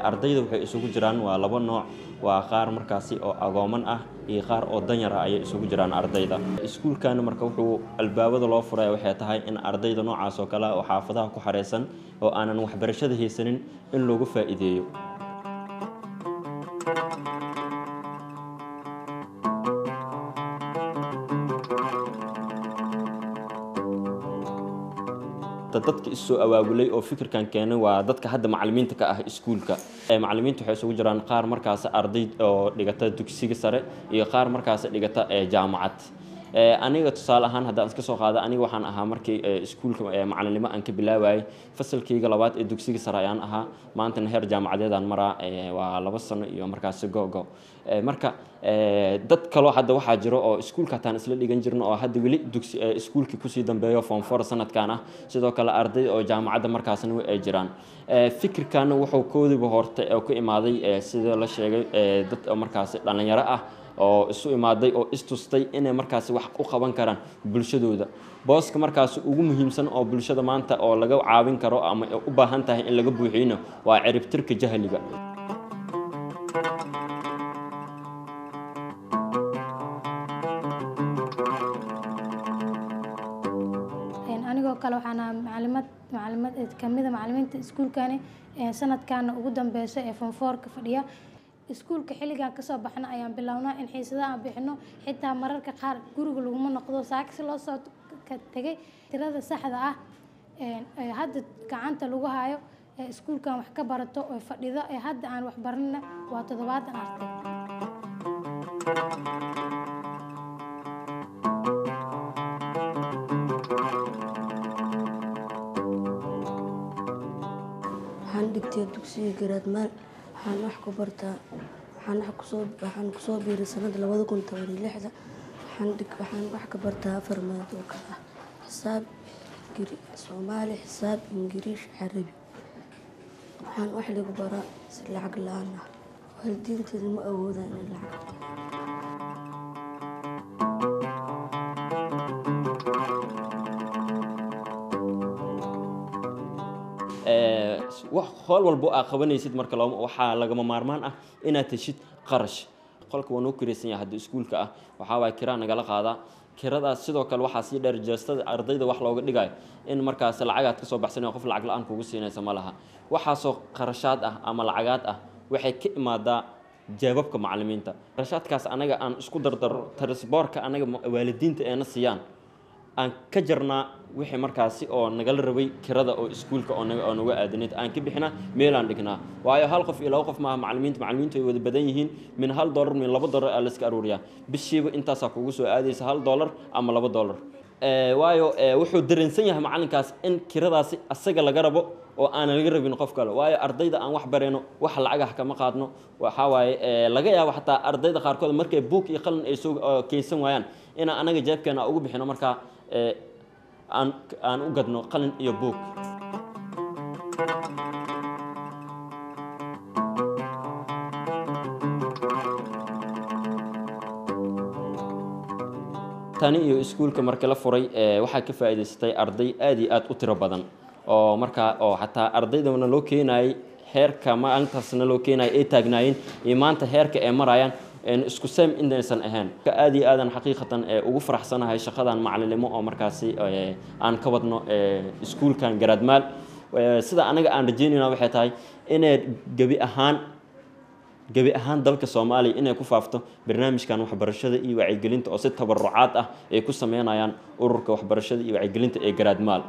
ardayda waxay isugu jiraan waa laba nooc waa qaar markaasi oo agooman ah iyo qaar oo danyar ah ay isugu jiraan ardayda iskuulkan marka wuxuu albaabada loo furay waxay tahay in ardayda noocaas oo kale oo xaafadaha ku xareysan oo aanan waxbarashada haysanin in loogu faa'iideeyo dadka isoo awaabulay oo fikirkan keenay waa dadka hadda macallimiinta ka ah iskuulka macallimiintu waxay isugu jiraan qaar markaas arday oo dhigata dugsiga sare iyo qaar markaas dhigata jaamacad aniga tusaale ahaan haddaan iska soo qaado aniga waxaan ahaa markii iskuulka macallinimo aan ka bilaaway fasalkayga labaad ee dugsiga sare ayaan ahaa maantana heer jaamacadeedaan maraa waa 2 sano iyo markaas gogo marka dad kale hadda waxaa jiro oo iskuulka taan isla dhigan jirno oo hadda wali dugsi iskuulka ku sii dambeeyo form 4 sanadkan ah sidoo kale arday oo jaamacadda markaasna ay jiraan fikirkan wuxuu koodiba hortay oo ku imaaday sida la sheegay dad markaas dhalinyaro ah oo isu imaaday oo istustay inay markaas wax u qaban karaan bulshadooda booska markaas ugu muhiimsan oo bulshada maanta oo laga caawin karo ama u baahan tahay in laga buuxiyo waa ciribtirka jahliga anigoo kale waxaan macallimad kamida macallimiinta iskuulkani sanadkan ugu dambeysay ee form 4 ka fadhiya iskuulka xilligan ka soo baxna ayaan bilownaa in xiisadaha aan bixino xitaa mararka qaar guriga laguma noqdo saakis loo soo tagay tirada saxda ah hadda gacanta lagu hayo iskuulkan wax ka barato oo fadhido hadda aan wax baranna waa 7 arday waxaan dhigtay dugsiga garaadmaal waxaan wax ku bartaa waxaan ku soo biiray sanada 2016 waxaan wax ka bartaa 4 maado oo kala ah xisaab Soomaali xisaab Ingiriis Carabi waxaan wax lagu baraa si lacag la'aan ah waalidiinteedu ma awoodaan in lacag wax hool walba aad qabanaysid marka waxa lagama maarmaan ah inaad tashid qarash qolka waa noo kireysan yahay hadda iskuulka ah waxa way kiraan nagala qaada kiradaas sidoo kale waxa si dheer jeestada ardayda wax looga dhigayo in markaas lacagaad ka soo baxsanay qof lacag la'aan kugu siinaysa ma laha waxa soo qarashaad ah ama lacagaad ah waxay ka imaadaa jawaabka macallimiinta qarashaadkaas anaga aan isku dardaro transportka anaga waalidiinta ee na siiyaan aan ka jarnaa wixii markaasi oo nagala rabay kirada oo iskuulka oo naga aadanayd aan ka bixina meel aan dhignaa waayo hal qof iyo laba qof ma macallimiintu ay wada badan yihiin min $1 min $2 la iska aruuriyaa bishiiba intaas kugu soo aadaysa $1 ama $2 waayo wuxuu dareensan yahay macallinkaas in kiradaasi asaga laga rabo oo aan laga rabin qof kale waayo ardayda aan wax bareeno wax lacag kama qaadno waxa waaye laga yaabo xataa ardayda qaarkood markay book iyo qalin ay soo keensan waayaan in anaga jeebkeena ugu bixino marka aan u gadno qalin iyo book tani iyo iskuulka markii la furay waxa ka faa'iideystay arday aad iyo aad u tiro badan oo marka oo xataa ardaydana loo keenay heerka maalintaasna loo keenay ay taagnaayeen iyo maanta heerka ay marayaan isku same inaysan ahayn aad iyo aadan xaqiiqatan ugu faraxsanahay shaqadan macallinimo oo markaasi aan ka wadno iskuulkan garaadmaal sida anaga aan rajeynayna waxay tahay inay gabi ahaan dalka Soomaaliya inay ku faafto barnaamijkan waxbarashada iyo wacyigelinta oo si tabarucaad ah ay ku sameynayaan ururka waxbarashada iyo wacyigelinta ee garaadmaal